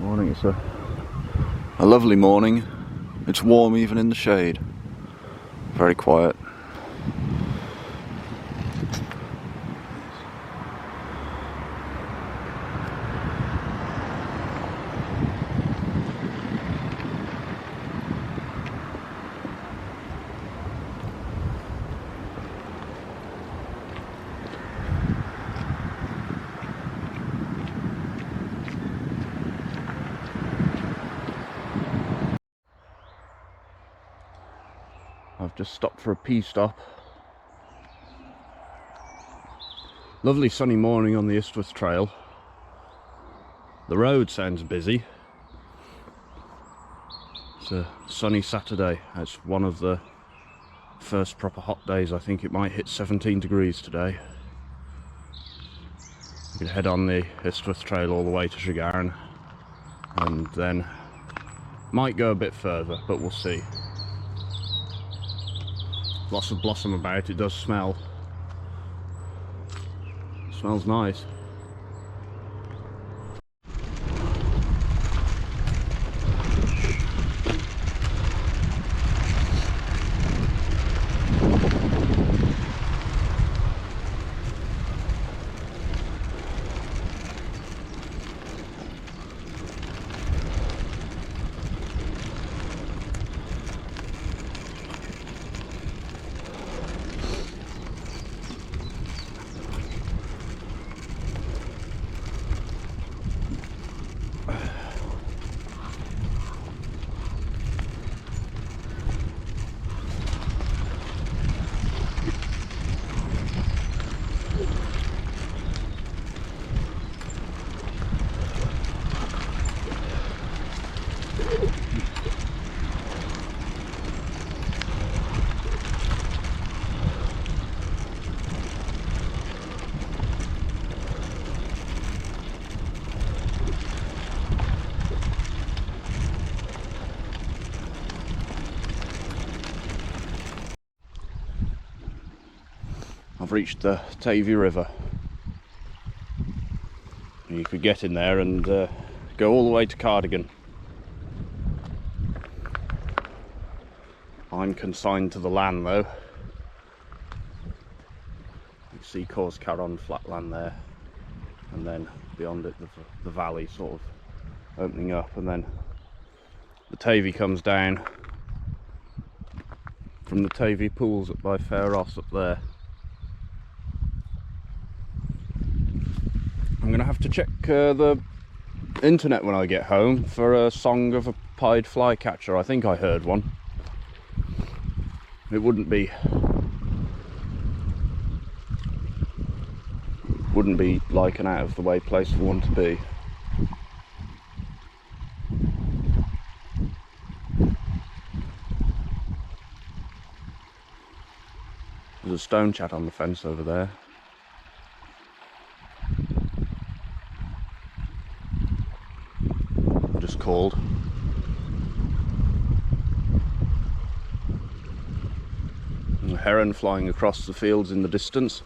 Morning, it's a lovely morning. It's warm even in the shade. Very quiet. I've just stopped for a pee stop. Lovely sunny morning on the Aberystwyth trail. The road sounds busy. It's a sunny Saturday. It's one of the first proper hot days. I think it might hit 17 degrees today. We could head on the Aberystwyth trail all the way to Cardigan and then might go a bit further, but we'll see. Lots of blossom about. It does smell. Smells nice. I've reached the Tavy River. You could get in there and go all the way to Cardigan. I'm consigned to the land though. You see Cors Caron flatland there, and then beyond it the valley sort of opening up, and then the Tavy comes down from the Tavy pools up by Fairross up there. I'm going to have to check the internet when I get home for a song of a pied flycatcher. I think I heard one. It wouldn't be like an out of the way place for one to be. There's a stone chat on the fence over there. Just called. And a heron flying across the fields in the distance.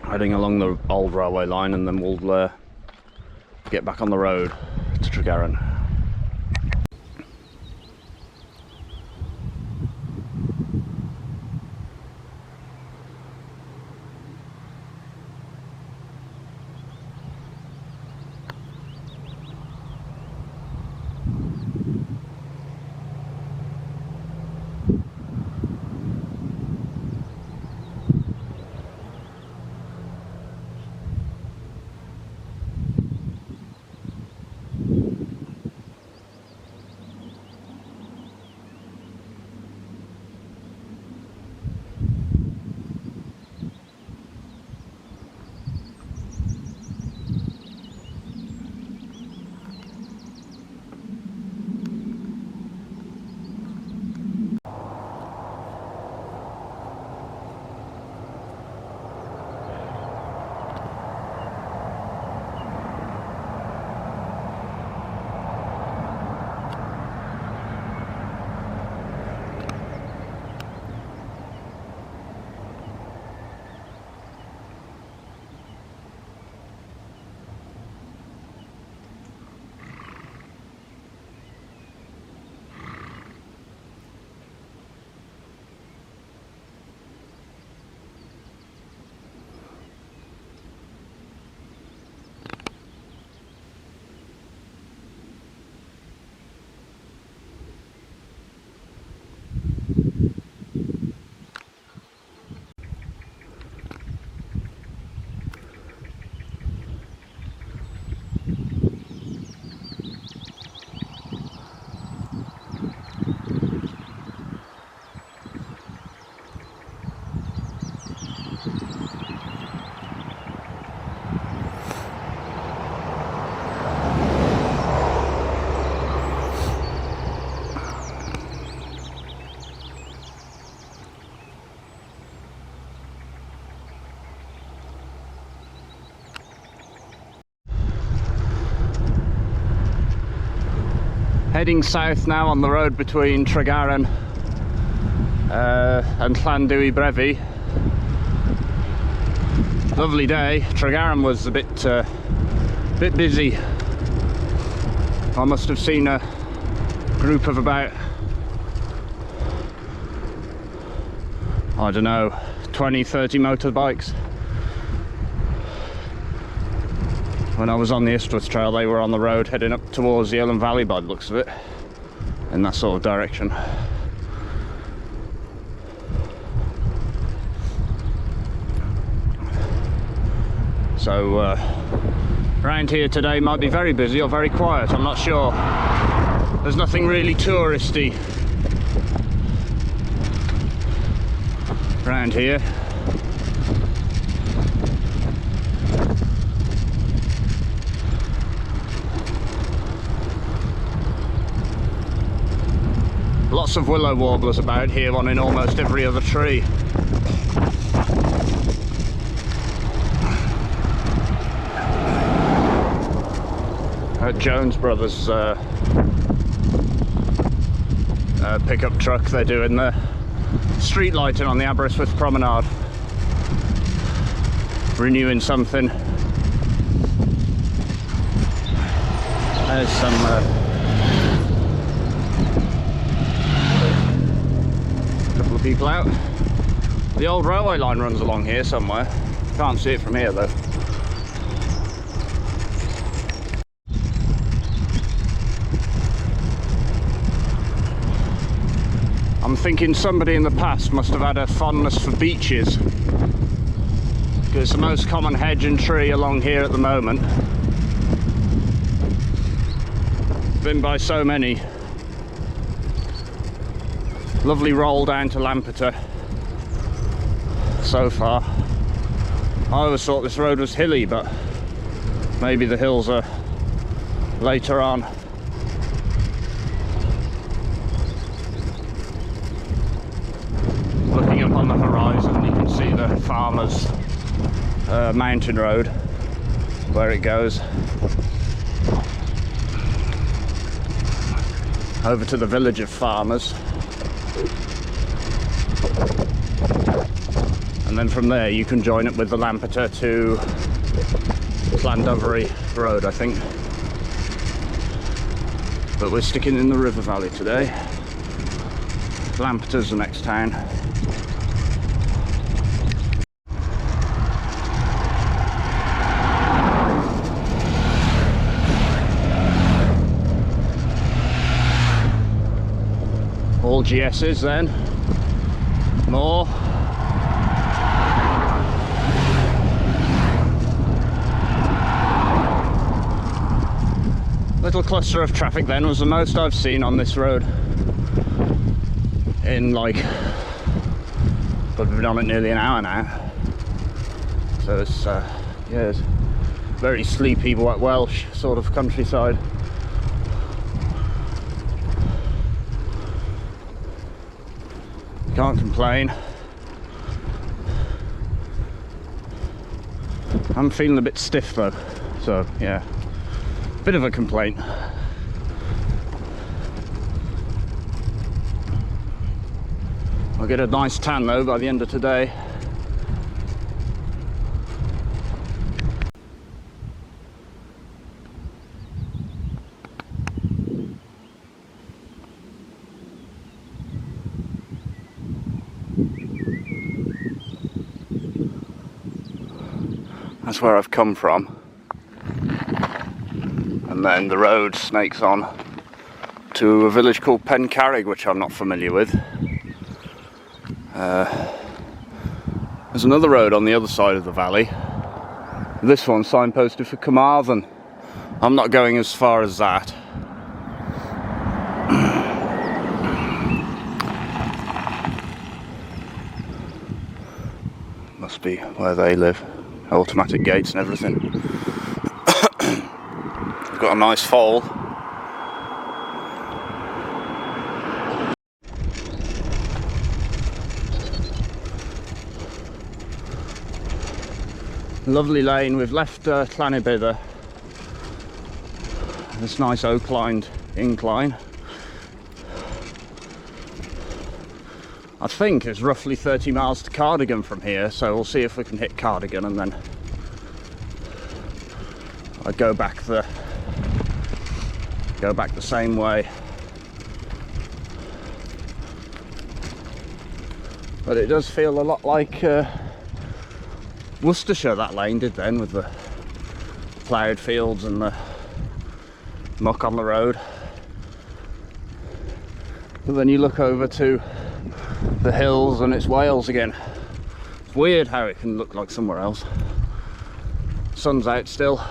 Heading along the old railway line, and then we'll get back on the road to Cardigan. Heading south now on the road between Tregaron and Llandysul. Lovely day. Tregaron was a bit busy. I must have seen a group of about, I don't know, 20-30 motorbikes. When I was on the Aberystwyth trail, they were on the road heading up towards the Elm Valley by the looks of it, in that sort of direction. So around here today might be very busy or very quiet, I'm not sure. There's nothing really touristy around here. Lots of willow warblers about here, one in almost every other tree. Jones Brothers pickup truck, they're doing the street lighting on the Aberystwyth promenade, renewing something. There's some couple of people out. The old railway line runs along here somewhere. Can't see it from here though. I'm thinking somebody in the past must have had a fondness for beeches, because it's the most common hedge and tree along here at the moment. Been by so many. Lovely roll down to Llandysul so far. I always thought this road was hilly, but maybe the hills are later on. Looking up on the horizon, you can see the farmers' mountain road, where it goes over to the village of farmers, and then from there you can join it with the Llandysul to Llandysul road, I think. But we're sticking in the river valley today. Llandysul's the next town. All GS's then. More. Little cluster of traffic then was the most I've seen on this road in like, but we've been on it nearly an hour now. So it's yeah, it's very sleepy Welsh sort of countryside. Can't complain. I'm feeling a bit stiff though, so yeah, bit of a complaint. I'll get a nice tan though by the end of today. That's where I've come from, and then the road snakes on to a village called Cardigan, which I'm not familiar with. There's another road on the other side of the valley. This one's signposted for Carmarthen. I'm not going as far as that. Must be where they live. Automatic gates and everything. We've got a nice foal. Lovely lane. We've left Llandysul. This nice oak-lined incline. I think it's roughly 30 miles to Cardigan from here, so we'll see if we can hit Cardigan, and then I go back the same way. But it does feel a lot like Worcestershire, that lane did then, with the ploughed fields and the muck on the road. But then you look over to the hills and it's Wales again. It's weird how it can look like somewhere else. Sun's out still.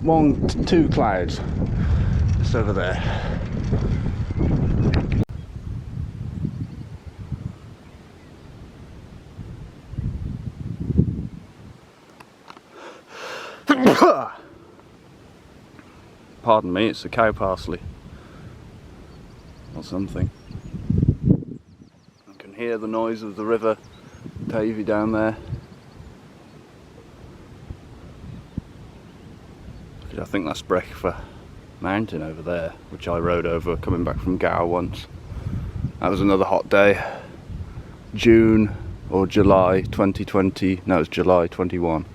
There's two clouds just over there. Pardon me, it's a cow parsley or something. I can hear the noise of the river Tavy down there. I think that's Breckfer Mountain over there, which I rode over coming back from Gower once. That was another hot day. June or July 2020, no, it was July 21.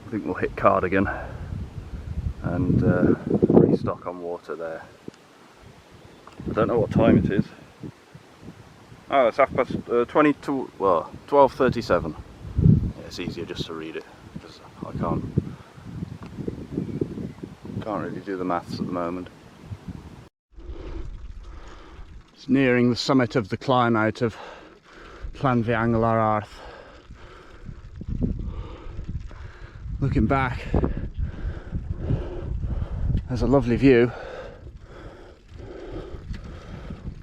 I think we'll hit Cardigan and restock on water there. I don't know what time it is. Oh, it's 12:37. Yeah, it's easier just to read it because I can't really do the maths at the moment. It's nearing the summit of the climb out of Llandysul. Looking back, there's a lovely view.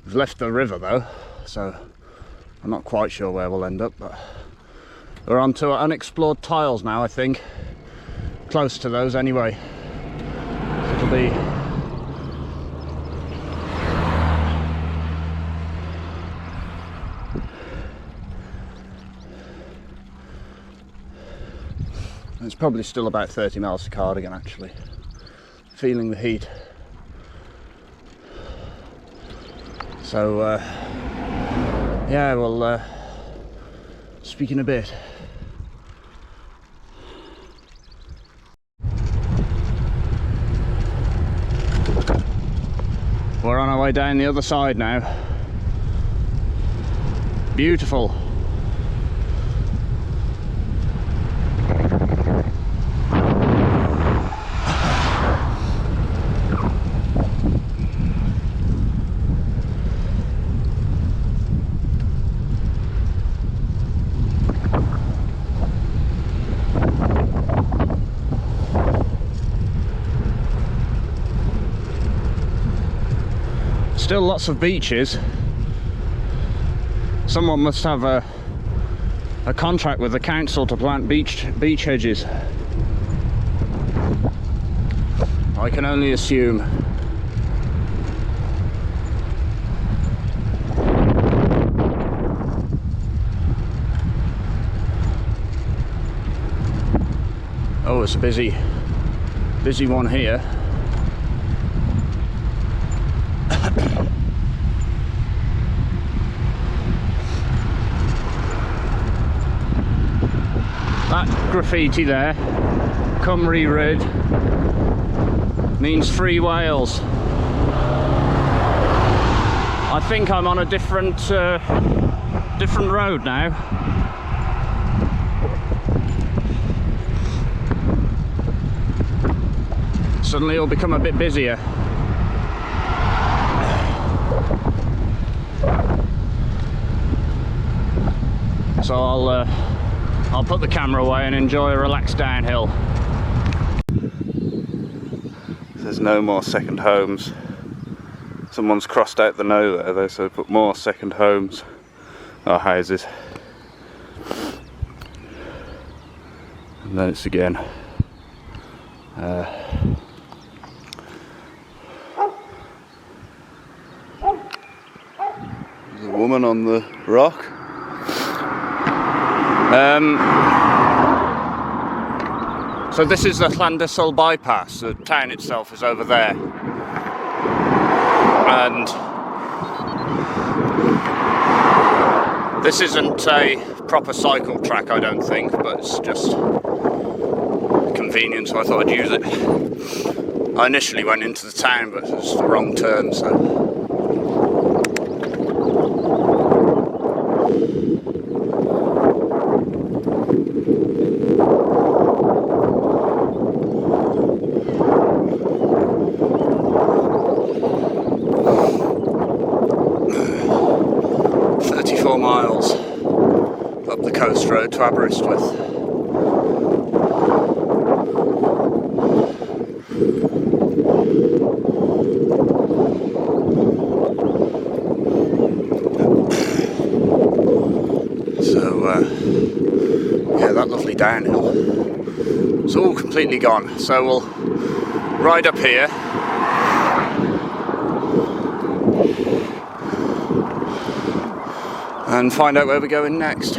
We've left the river though, so I'm not quite sure where we'll end up, but we're on to unexplored tiles now, I think. Close to those anyway. It'll be it's probably still about 30 miles to Cardigan actually. Feeling the heat. So yeah, we'll speak in a bit. We're on our way down the other side now. Beautiful. Still lots of beaches. Someone must have a contract with the council to plant beach hedges. I can only assume. Oh, it's a busy one here. That graffiti there, Cymru Ryd, means Free Wales. I think I'm on a different road now. Suddenly it'll become a bit busier. So I'll put the camera away and enjoy a relaxed downhill. There's no more second homes. Someone's crossed out the no there though, so put more second homes or houses. And then it's again. There's a woman on the rock. So this is the Llandysul bypass. The town itself is over there. And this isn't a proper cycle track, I don't think, but it's just convenient, so I thought I'd use it. I initially went into the town, but it was the wrong turn, so... 34 miles up the coast road to Aberystwyth. Yeah, that lovely downhill. It's all completely gone, so we'll ride up here and find out where we're going next.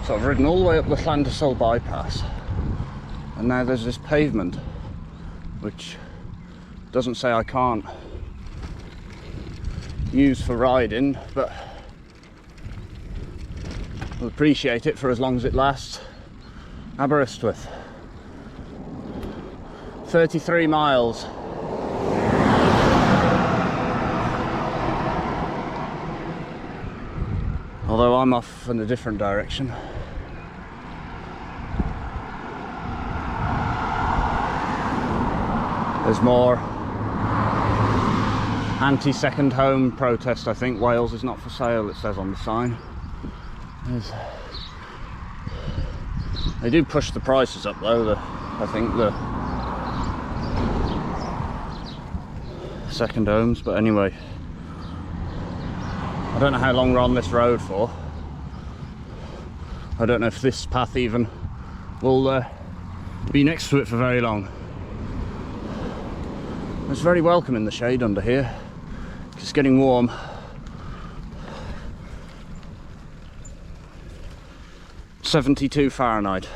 So I've ridden all the way up the Llandysul bypass, and now there's this pavement which doesn't say I can't use for riding, but I'll appreciate it for as long as it lasts. Aberystwyth, 33 miles. Although I'm off in a different direction. There's more anti-second home protest, I think. Wales is not for sale, it says on the sign. They do push the prices up though, I think the second homes, but anyway. I don't know how long we're on this road for. I don't know if this path even will be next to it for very long. It's very welcome in the shade under here. It's getting warm. -72 Fahrenheit.